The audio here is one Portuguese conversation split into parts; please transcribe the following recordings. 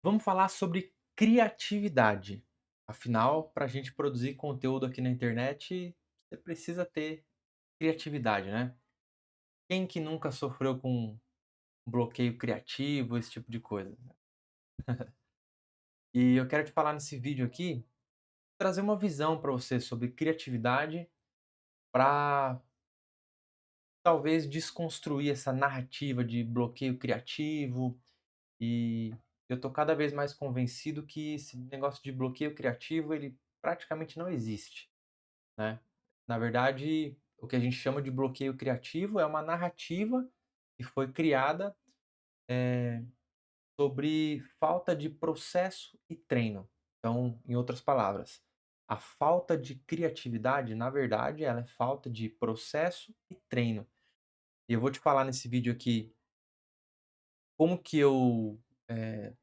Vamos falar sobre criatividade. Afinal, para a gente produzir conteúdo aqui na internet, você precisa ter criatividade, né? Quem que nunca sofreu com bloqueio criativo, esse tipo de coisa? E eu quero te falar nesse vídeo aqui, trazer uma visão para você sobre criatividade, para talvez desconstruir essa narrativa de bloqueio criativo. E eu tô cada vez mais convencido que esse negócio de bloqueio criativo, ele praticamente não existe. Né. Na verdade, o que a gente chama de bloqueio criativo é uma narrativa que foi criada sobre falta de processo e treino. Então, em outras palavras, a falta de criatividade, na verdade, ela é falta de processo e treino. E eu vou te falar nesse vídeo aqui como que eh,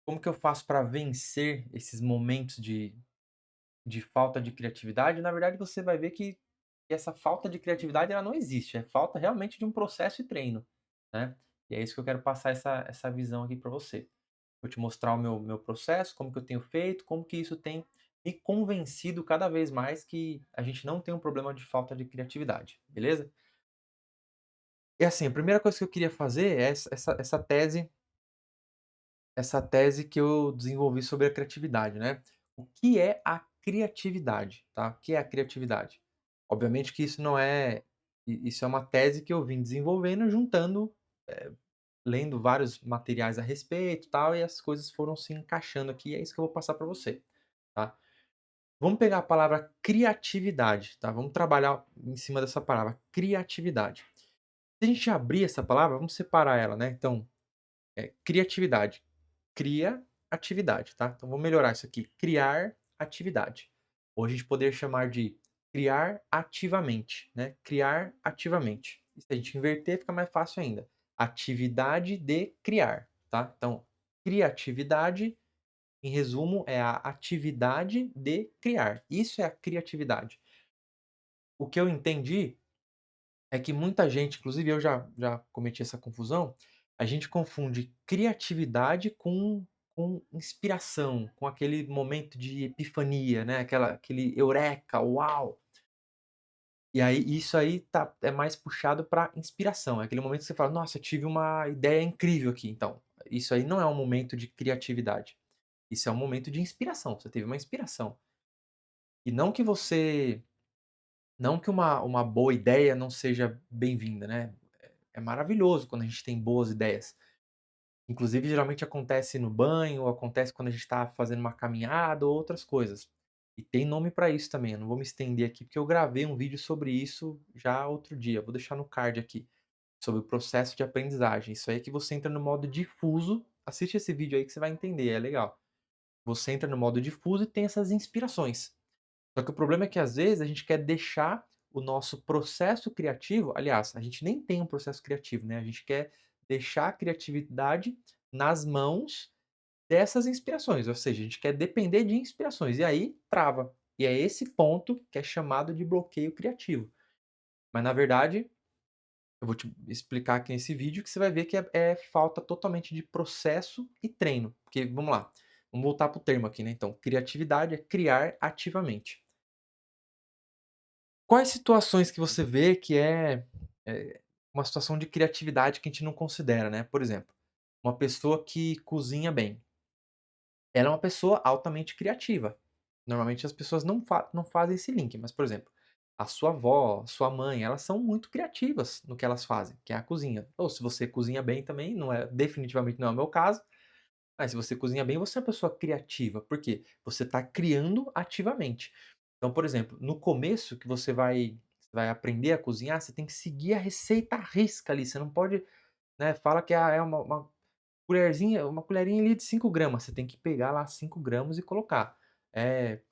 como que eu faço para vencer esses momentos de falta de criatividade. Na verdade, você vai ver que essa falta de criatividade ela não existe, é falta realmente de um processo e treino, né. E é isso que eu quero passar essa visão aqui para você. Vou te mostrar o meu processo, como que eu tenho feito, como que isso tem me convencido cada vez mais que a gente não tem um problema de falta de criatividade, beleza? E assim, a primeira coisa que eu queria fazer é essa tese que eu desenvolvi sobre a criatividade, né. O que é a criatividade, tá? O que é a criatividade? Obviamente que isso é uma tese que eu vim desenvolvendo juntando, lendo vários materiais a respeito, tal, e as coisas foram se encaixando aqui, e é isso que eu vou passar para você, tá? Vamos pegar a palavra criatividade, tá? Vamos trabalhar em cima dessa palavra, criatividade. Se a gente abrir essa palavra, vamos separar ela, né, então, criatividade. Cria atividade, tá? Então vou melhorar isso aqui, criar atividade. Ou a gente poder chamar de criar ativamente, né? Criar ativamente. E se a gente inverter, fica mais fácil ainda. Atividade de criar, tá? Então, criatividade, em resumo, é a atividade de criar. Isso é a criatividade. O que eu entendi é que muita gente, inclusive eu já cometi essa confusão, a gente confunde criatividade com inspiração, com aquele momento de epifania, né, aquele eureka, uau! E aí isso aí é mais puxado para inspiração, é aquele momento que você fala: "Nossa, eu tive uma ideia incrível aqui". Então, isso aí não é um momento de criatividade, isso é um momento de inspiração, você teve uma inspiração. E não que uma boa ideia não seja bem-vinda, né. É maravilhoso quando a gente tem boas ideias. Inclusive, geralmente acontece no banho, ou acontece quando a gente está fazendo uma caminhada ou outras coisas. E tem nome para isso também, eu não vou me estender aqui, porque eu gravei um vídeo sobre isso já outro dia, vou deixar no card aqui, sobre o processo de aprendizagem. Isso aí é que você entra no modo difuso, assiste esse vídeo aí que você vai entender, é legal. Você entra no modo difuso e tem essas inspirações. Só que o problema é que às vezes a gente quer deixar o nosso processo criativo, aliás, a gente nem tem um processo criativo, né, a gente quer deixar a criatividade nas mãos dessas inspirações, ou seja, a gente quer depender de inspirações, e aí trava. E é esse ponto que é chamado de bloqueio criativo. Mas na verdade, eu vou te explicar aqui nesse vídeo que você vai ver que é falta totalmente de processo e treino. Porque, vamos lá, vamos voltar para o termo aqui, né, então, criatividade é criar ativamente. Quais situações que você vê que uma situação de criatividade que a gente não considera, né? Por exemplo, uma pessoa que cozinha bem, ela é uma pessoa altamente criativa. Normalmente as pessoas não fazem esse link, mas, por exemplo, a sua avó, a sua mãe, elas são muito criativas no que elas fazem, que é a cozinha. Ou se você cozinha bem também, definitivamente não é o meu caso, mas se você cozinha bem, você é uma pessoa criativa. Por quê? Você está criando ativamente. Então, por exemplo, no começo que você vai aprender a cozinhar, você tem que seguir a receita à risca ali, você não pode, né, fala que é uma colherinha ali de 5 gramas, você tem que pegar lá 5 gramas e colocar. É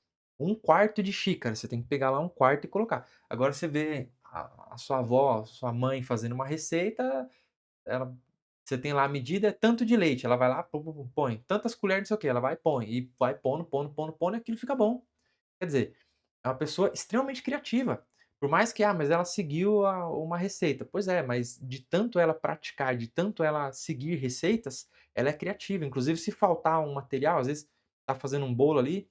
um quarto de xícara, você tem que pegar lá um quarto e colocar. Agora você vê a sua avó, sua mãe fazendo uma receita, ela você tem lá a medida, é tanto de leite, ela vai lá, pô, pô, pô, põe, tantas colheres não sei o quê, ela vai e põe, e vai pondo, pondo, pondo, pondo, e aquilo fica bom. Quer dizer, é uma pessoa extremamente criativa. Por mais que, mas ela seguiu uma receita. Pois é, mas de tanto ela praticar, de tanto ela seguir receitas, ela é criativa. Inclusive, se faltar um material, às vezes tá fazendo um bolo ali,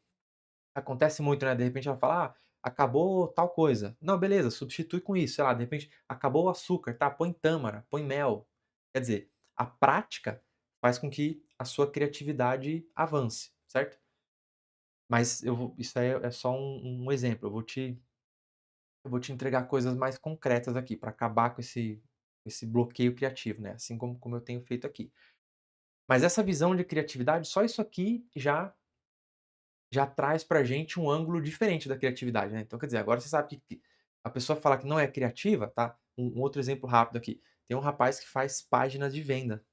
acontece muito, né, de repente ela fala: "Ah, acabou tal coisa". Não, beleza, substitui com isso, sei lá, de repente acabou o açúcar, tá, põe tâmara, põe mel. Quer dizer, a prática faz com que a sua criatividade avance, certo? Mas isso aí é só um exemplo, eu vou te entregar coisas mais concretas aqui para acabar com esse bloqueio criativo, né, assim como eu tenho feito aqui. Mas essa visão de criatividade, só isso aqui já traz pra gente um ângulo diferente da criatividade, né. Então, quer dizer, agora você sabe que a pessoa falar que não é criativa, tá, um outro exemplo rápido aqui, tem um rapaz que faz páginas de venda,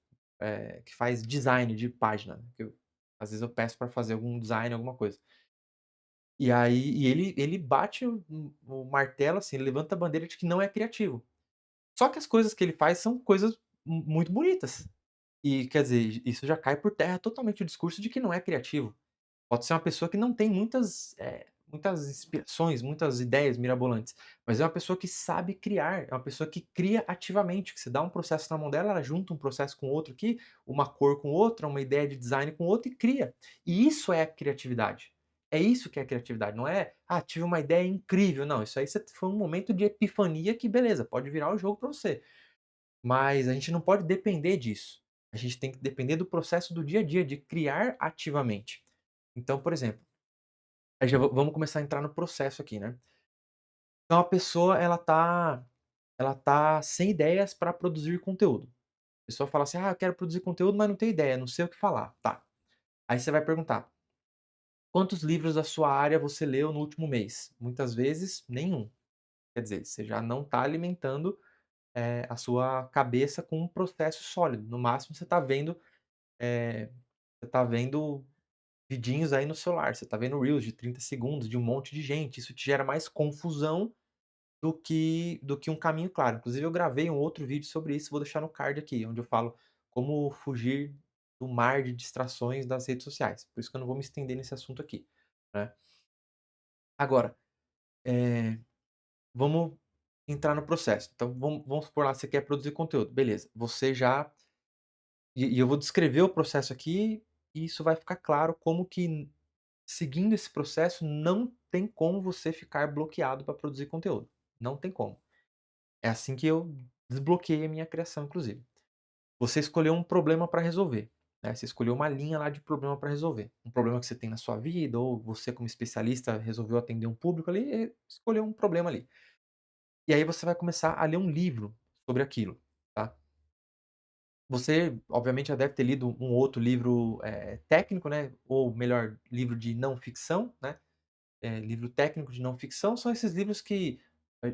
que faz design de página, que eu às vezes eu peço pra fazer algum design, alguma coisa. E ele bate o martelo, assim, ele levanta a bandeira de que não é criativo. Só que as coisas que ele faz são coisas muito bonitas. E, quer dizer, isso já cai por terra totalmente o discurso de que não é criativo. Pode ser uma pessoa que não tem muitas inspirações, muitas ideias mirabolantes, mas é uma pessoa que sabe criar, é uma pessoa que cria ativamente, que você dá um processo na mão dela, ela junta um processo com outro aqui, uma cor com outra, uma ideia de design com outra e cria. E isso é a criatividade. É isso que é a criatividade, não é: "Ah, tive uma ideia incrível", não, isso aí você foi um momento de epifania que beleza, pode virar o jogo para você. Mas a gente não pode depender disso. A gente tem que depender do processo do dia a dia, de criar ativamente. Então, por exemplo, aí já vamos começar a entrar no processo aqui, né. Então a pessoa ela tá sem ideias para produzir conteúdo. A pessoa fala assim: "Ah, eu quero produzir conteúdo, mas não tenho ideia, não sei o que falar". Tá. Aí você vai perguntar: "Quantos livros da sua área você leu no último mês?". Muitas vezes, nenhum. Quer dizer, você já não está alimentando, a sua cabeça com um processo sólido. No máximo eh, você tá vendo vidinhos aí no celular, você tá vendo reels de 30 segundos de um monte de gente, isso te gera mais confusão do que um caminho claro. Inclusive eu gravei um outro vídeo sobre isso, vou deixar no card aqui, onde eu falo como fugir do mar de distrações das redes sociais, por isso que eu não vou me estender nesse assunto aqui, né. Agora, eh, vamos entrar no processo. Então vamos supor lá, você quer produzir conteúdo, beleza, você já e eu vou descrever o processo aqui, e isso vai ficar claro como que seguindo esse processo, não tem como você ficar bloqueado para produzir conteúdo. Não tem como. É assim que eu desbloqueei a minha criação, inclusive. Você escolheu um problema para resolver, né, você escolheu uma linha lá de problema para resolver. Um problema que você tem na sua vida ou você como especialista resolveu atender um público ali, escolheu um problema ali. E aí você vai começar a ler um livro sobre aquilo, tá. Você, obviamente, já deve ter lido um outro livro, técnico, né, ou melhor, livro de não ficção, né. Livro técnico de não ficção são esses livros que,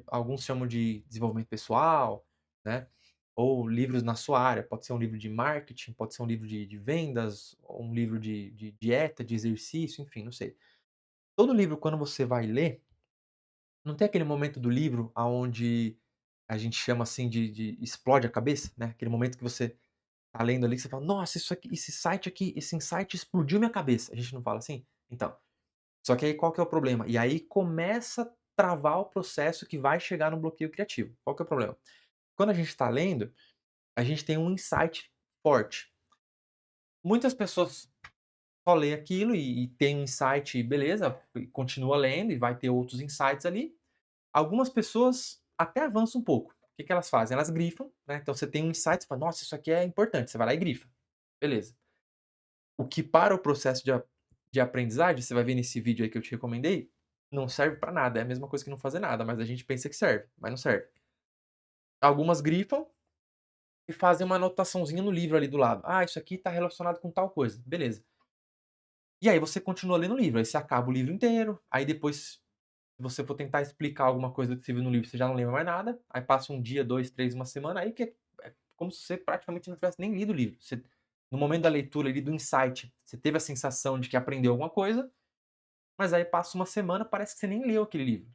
alguns chamam de desenvolvimento pessoal, né, ou livros na sua área, pode ser um livro de marketing, pode ser um livro de vendas, ou um livro de dieta, de exercício, enfim, não sei. Todo livro quando você vai ler, não tem aquele momento do livro aonde a gente chama, assim, de explode a cabeça, né, aquele momento que você tá lendo ali que você fala: "Nossa, isso aqui esse site aqui, esse insight explodiu minha cabeça", a gente não fala assim? Então, só que aí qual que é o problema? E aí começa a travar o processo que vai chegar no bloqueio criativo. Qual que é o problema? Quando a gente está lendo, a gente tem um insight forte. Muitas pessoas só lê aquilo e tem um insight, beleza, e continua lendo e vai ter outros insights ali. Algumas pessoas até avançam um pouco. O que que elas fazem? Elas grifam, né, então você tem um insight, você fala: "Nossa, isso aqui é importante", você vai lá e grifa. Beleza. O que para o processo de aprendizagem, você vai ver nesse vídeo aí que eu te recomendei, não serve pra nada, é a mesma coisa que não fazer nada, mas a gente pensa que serve, mas não serve. Algumas grifam e fazem uma anotaçãozinha no livro ali do lado. "Ah, isso aqui tá relacionado com tal coisa", beleza. E aí você continua lendo o livro, aí você acaba o livro inteiro, aí depois, se você for tentar explicar alguma coisa que você viu no livro, você já não lembra mais nada, aí passa um dia, 2, 3, uma semana, aí que é como se você praticamente não tivesse nem lido o livro. Você no momento da leitura ali, do insight, você teve a sensação de que aprendeu alguma coisa, mas aí passa uma semana, parece que você nem leu aquele livro.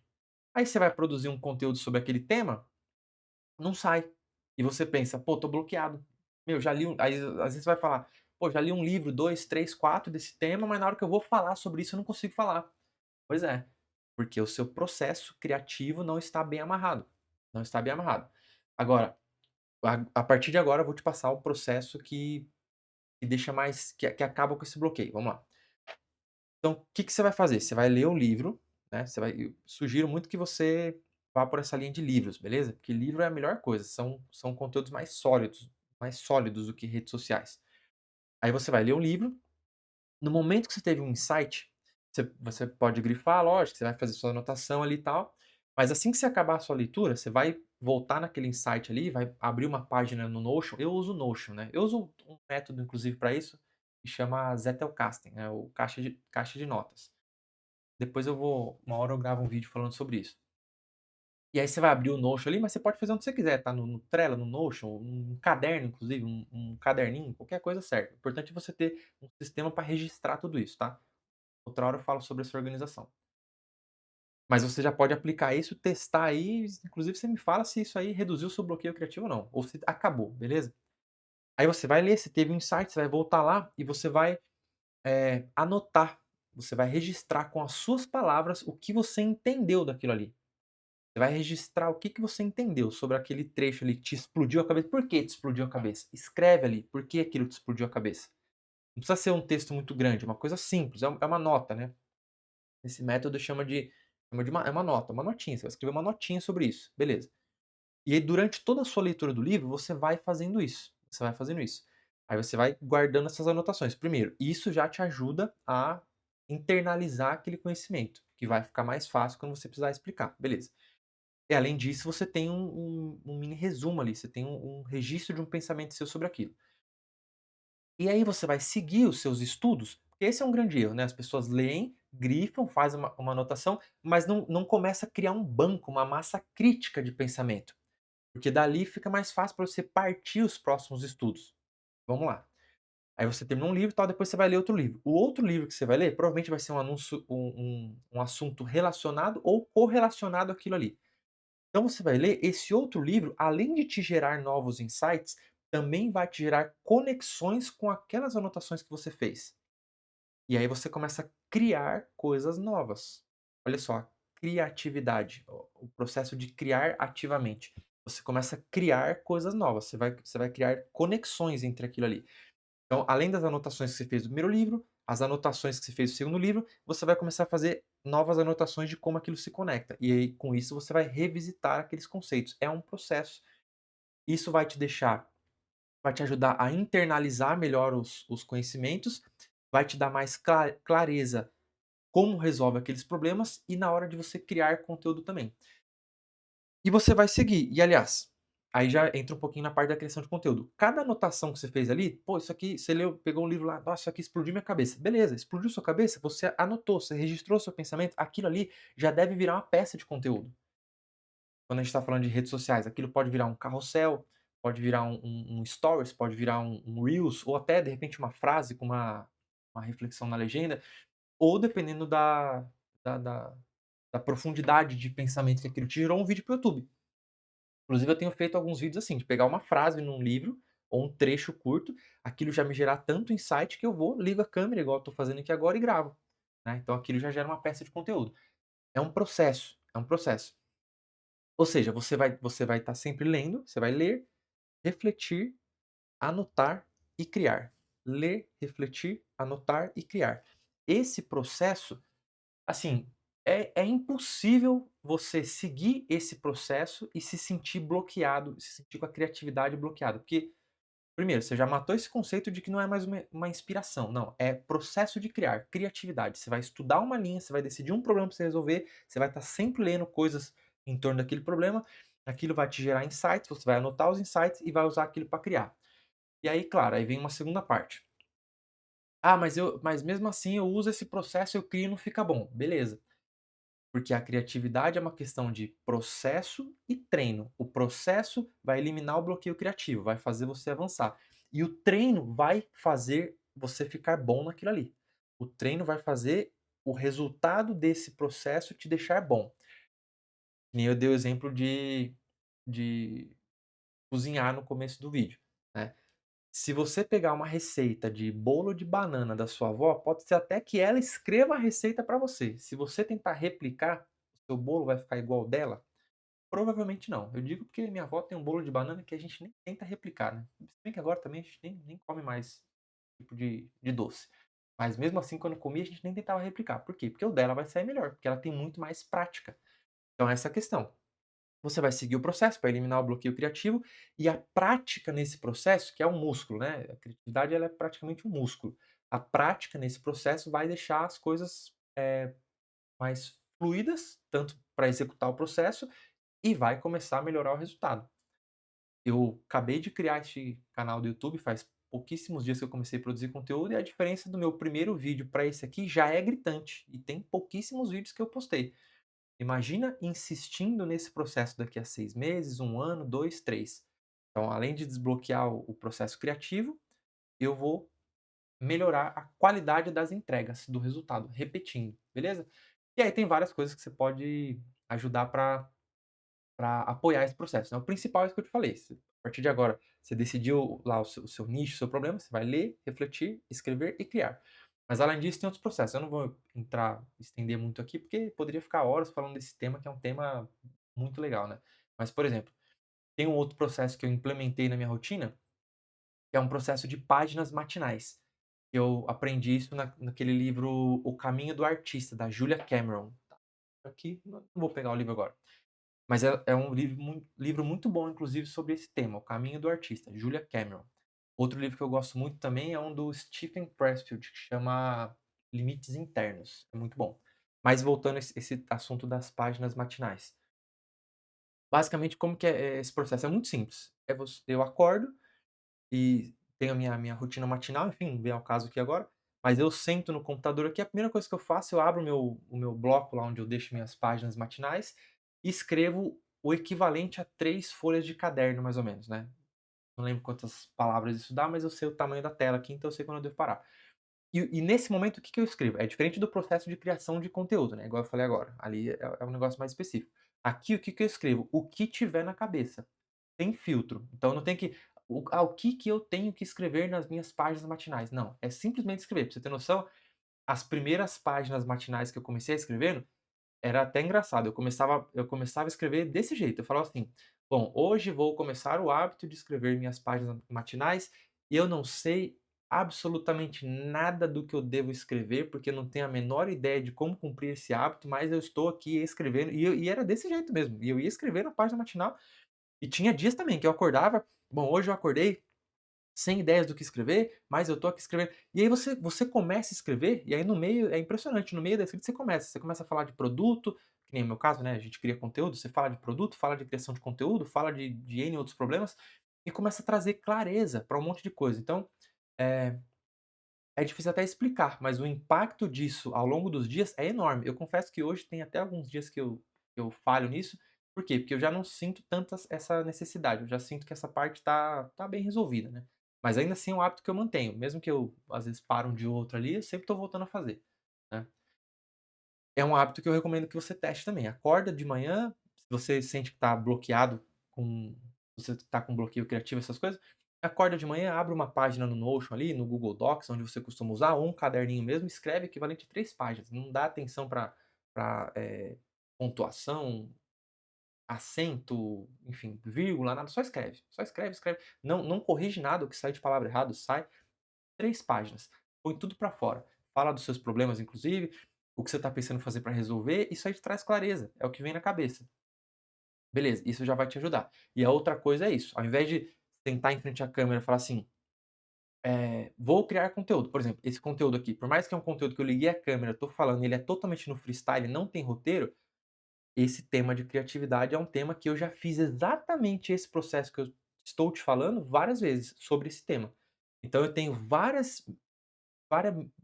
Aí você vai produzir um conteúdo sobre aquele tema, não sai. E você pensa: "Pô, tô bloqueado. Meu, já li um", aí às vezes você vai falar: "Pô, já li um livro, 2, 3, 4 desse tema, mas na hora que eu vou falar sobre isso eu não consigo falar". Pois é, porque o seu processo criativo não está bem amarrado, não está bem amarrado. Agora, a partir de agora eu vou te passar o processo que que deixa mais que acaba com esse bloqueio. Vamos lá. Então, o que que você vai fazer? Você vai ler o livro, né, eu sugiro muito que você vá por essa linha de livros, beleza? Porque livro é a melhor coisa, são conteúdos mais sólidos do que redes sociais. Aí você vai ler um livro, no momento que você teve um insight, você pode grifar, lógico, você vai fazer sua anotação ali e tal, mas assim que você acabar a sua leitura, você vai voltar naquele insight ali, vai abrir uma página no Notion. Eu uso o Notion, né, eu uso um método inclusive para isso, que chama Zettelkasten, né, o caixa de notas. Depois uma hora eu gravo um vídeo falando sobre isso. E aí você vai abrir o Notion ali, mas você pode fazer onde você quiser, tá? No Trello, no Notion, um caderno, inclusive, um caderninho, qualquer coisa serve. O importante é você ter um sistema para registrar tudo isso, tá? Outra hora eu falo sobre essa organização. Mas você já pode aplicar isso, testar aí, inclusive você me fala se isso aí reduziu o seu bloqueio criativo ou não, ou se acabou, beleza? Aí você vai ler, você teve um insight, você vai voltar lá e você vai anotar, você vai registrar com as suas palavras o que você entendeu daquilo ali. Você vai registrar o que que você entendeu sobre aquele trecho ali que te explodiu a cabeça. Por que te explodiu a cabeça? Escreve ali, por que aquilo te explodiu a cabeça. Não precisa ser um texto muito grande, é uma coisa simples, é uma nota, né. Esse método chama de uma nota, uma notinha, você vai escrever uma notinha sobre isso, beleza. E aí durante toda a sua leitura do livro, você vai fazendo isso, você vai fazendo isso. Aí você vai guardando essas anotações. Primeiro, isso já te ajuda a internalizar aquele conhecimento, que vai ficar mais fácil quando você precisar explicar, beleza. E além disso, você tem um mini resumo ali, você tem um registro de um pensamento seu sobre aquilo. E aí você vai seguir os seus estudos, porque esse é um grande erro, né, as pessoas leem, grifam, fazem uma anotação, mas não começa a criar um banco, uma massa crítica de pensamento, porque dali fica mais fácil para você partir os próximos estudos. Vamos lá. Aí você termina um livro e tal, depois você vai ler outro livro. O outro livro que você vai ler, provavelmente vai ser um assunto relacionado ou correlacionado àquilo ali. Então você vai ler esse outro livro, além de te gerar novos insights, também vai te gerar conexões com aquelas anotações que você fez. E aí você começa a criar coisas novas. Olha só, criatividade, o processo de criar ativamente. Você começa a criar coisas novas, você vai criar conexões entre aquilo ali. Então, além das anotações que você fez do primeiro livro, as anotações que você fez do segundo livro, você vai começar a fazer novas anotações de como aquilo se conecta. E aí, com isso, você vai revisitar aqueles conceitos. É um processo. Isso vai te ajudar a internalizar melhor os conhecimentos, vai te dar mais clareza como resolve aqueles problemas e na hora de você criar conteúdo também. E você vai seguir. E aliás, aí já entra um pouquinho na parte da criação de conteúdo. Cada anotação que você fez ali, pô, isso aqui, você leu, pegou um livro lá, nossa, isso aqui explodiu minha cabeça. Beleza, explodiu sua cabeça, você anotou, você registrou seu pensamento, aquilo ali já deve virar uma peça de conteúdo. Quando a gente está falando de redes sociais, aquilo pode virar um carrossel, pode virar um stories, pode virar um reels, ou até de repente uma frase com uma reflexão na legenda, ou dependendo da, da, da profundidade de pensamento que aquilo te gerou, um vídeo para o YouTube. Inclusive eu tenho feito alguns vídeos assim, de pegar uma frase num livro, ou um trecho curto, aquilo já me gerar tanto insight que eu vou, ligo a câmera, igual eu tô fazendo aqui agora, e gravo, né. Então aquilo já gera uma peça de conteúdo. É um processo, é um processo. Ou seja, você vai estar sempre lendo, você vai ler, refletir, anotar e criar. Ler, refletir, anotar e criar. Esse processo, assim, é impossível você seguir esse processo e se sentir bloqueado, se sentir com a criatividade bloqueada, porque, primeiro, você já matou esse conceito de que não é mais uma inspiração, não, é processo de criar, criatividade. Você vai estudar uma linha, você vai decidir um problema para você resolver, você vai estar sempre lendo coisas em torno daquele problema, aquilo vai te gerar insights, você vai anotar os insights e vai usar aquilo para criar. E aí, claro, aí vem uma segunda parte. "Ah, mas mesmo assim eu uso esse processo, eu crio e não fica bom". Beleza. Porque a criatividade é uma questão de processo e treino. O processo vai eliminar o bloqueio criativo, vai fazer você avançar. E o treino vai fazer você ficar bom naquilo ali. O treino vai fazer o resultado desse processo te deixar bom. Que nem eu dei o exemplo de cozinhar no começo do vídeo, né. Se você pegar uma receita de bolo de banana da sua avó, pode ser até que ela escreva a receita para você. Se você tentar replicar, o seu bolo vai ficar igual ao dela? Provavelmente não. Eu digo porque minha avó tem um bolo de banana que a gente nem tenta replicar, né. Se bem que agora também a gente nem come mais tipo de doce. Mas mesmo assim, quando comia, a gente nem tentava replicar. Por quê? Porque o dela vai sair melhor, porque ela tem muito mais prática. Então essa é a questão. Você vai seguir o processo para eliminar o bloqueio criativo e a prática nesse processo, que é um músculo, né? A criatividade ela é praticamente um músculo. A prática nesse processo vai deixar as coisas mais fluidas, tanto para executar o processo e vai começar a melhorar o resultado. Eu acabei de criar este canal do YouTube, faz pouquíssimos dias que eu comecei a produzir conteúdo e a diferença do meu primeiro vídeo para esse aqui já é gritante e tem pouquíssimos vídeos que eu postei. Imagina insistindo nesse processo daqui a 6 meses, 1 ano, 2, 3. Então, além de desbloquear o processo criativo, eu vou melhorar a qualidade das entregas, do resultado, repetindo, beleza? E aí tem várias coisas que você pode ajudar para apoiar esse processo, né. O principal é isso que eu te falei, a partir de agora, você decidiu lá o seu nicho, o seu problema, você vai ler, refletir, escrever e criar. Mas além disso tem outros processos, eu não vou estender muito aqui, porque poderia ficar horas falando desse tema, que é um tema muito legal, né. Mas, por exemplo, tem um outro processo que eu implementei na minha rotina, que é um processo de páginas matinais. Eu aprendi isso naquele livro O Caminho do Artista, da Julia Cameron. Tá aqui, não vou pegar o livro agora. Mas é um livro muito bom, inclusive, sobre esse tema, O Caminho do Artista, Julia Cameron. Outro livro que eu gosto muito também é um do Stephen Pressfield, que chama Limites Internos. É muito bom. Mas voltando a esse assunto das páginas matinais. Basicamente, como que é esse processo? É muito simples. Eu acordo e tenho a minha rotina matinal, enfim, vem ao caso aqui agora, mas eu sento no computador aqui, a primeira coisa que eu faço, eu abro o meu bloco lá onde eu deixo minhas páginas matinais e escrevo o equivalente a 3 folhas de caderno, mais ou menos, né. Não lembro quantas palavras isso dá, mas eu sei o tamanho da tela aqui, então eu sei quando eu devo parar. E nesse momento, o que que eu escrevo? É diferente do processo de criação de conteúdo, né, igual eu falei agora, ali é um negócio mais específico. Aqui, o que que eu escrevo? O que tiver na cabeça. Tem filtro. Então não tem que o que que eu tenho que escrever nas minhas páginas matinais. Não, é simplesmente escrever. Pra você ter noção, as primeiras páginas matinais que eu comecei a escrevendo, era até engraçado, eu começava a escrever desse jeito, eu falava assim: "Bom, hoje vou começar o hábito de escrever minhas páginas matinais, e eu não sei absolutamente nada do que eu devo escrever, porque eu não tenho a menor ideia de como cumprir esse hábito, mas eu estou aqui escrevendo", e era desse jeito mesmo, e eu ia escrever na página matinal e tinha dias também que eu acordava, bom, hoje eu acordei sem ideias do que escrever, mas eu tô aqui escrevendo. E aí você começa a escrever, e aí no meio é impressionante, no meio da escrita você começa a falar de produto, que nem no meu caso, né, a gente cria conteúdo, você fala de produto, fala de criação de conteúdo, fala de N outros problemas, e começa a trazer clareza para um monte de coisa. Então, eh, é difícil até explicar, mas o impacto disso ao longo dos dias é enorme. Eu confesso que hoje tem até alguns dias que eu falho nisso. Por quê? Porque eu já não sinto tanta essa necessidade, eu já sinto que essa parte tá bem resolvida, né. Mas ainda assim é um hábito que eu mantenho, mesmo que eu às vezes pare um dia ou outro ali, eu sempre tô voltando a fazer, né. É um hábito que eu recomendo que você teste também. Acorda de manhã, se você sente que tá bloqueado com você tá com bloqueio criativo, essas coisas, acorda de manhã, abre uma página no Notion ali, no Google Docs, onde você costuma usar, ou um caderninho mesmo, escreve equivalente a 3 páginas. Não dá atenção para pontuação, acento, enfim, vírgula, nada, só escreve. Só escreve, escreve. Não corrige nada o que sai de palavra errado, sai 3 páginas. Põe tudo pra fora. Fala dos seus problemas, inclusive, o que você tá pensando em fazer pra resolver, isso aí te traz clareza, é o que vem na cabeça. Beleza, isso já vai te ajudar. E a outra coisa é isso, ao invés de sentar em frente à câmera e falar assim: "Vou criar conteúdo", por exemplo, esse conteúdo aqui, por mais que é um conteúdo que eu liguei a câmera, tô falando, ele é totalmente no freestyle, não tem roteiro, esse tema de criatividade é um tema que eu já fiz exatamente esse processo que eu estou te falando várias vezes sobre esse tema. Então eu tenho várias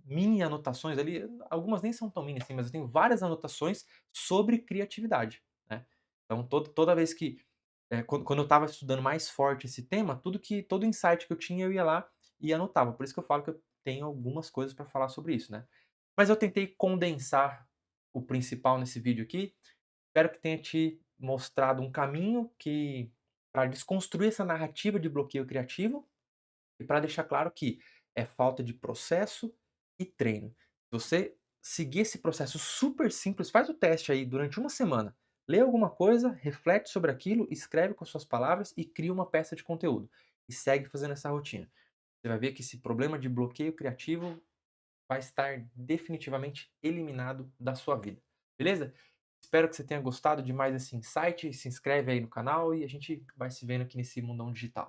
mini anotações ali, algumas nem são tão mini assim, mas eu tenho várias anotações sobre criatividade, né. Então toda vez que, quando eu estava estudando mais forte esse tema, todo insight que eu tinha eu ia lá e anotava. Por isso que eu falo que eu tenho algumas coisas para falar sobre isso, né. Mas eu tentei condensar o principal nesse vídeo aqui. Espero que tenha te mostrado um caminho que para desconstruir essa narrativa de bloqueio criativo e para deixar claro que é falta de processo e treino. Se você seguir esse processo super simples, faz o teste aí durante uma semana. Lê alguma coisa, reflete sobre aquilo, escreve com as suas palavras e cria uma peça de conteúdo. E segue fazendo essa rotina. você vai ver que esse problema de bloqueio criativo vai estar definitivamente eliminado da sua vida, beleza? Espero que você tenha gostado de mais esse insight, se inscreve aí no canal e a gente vai se vendo aqui nesse mundão digital.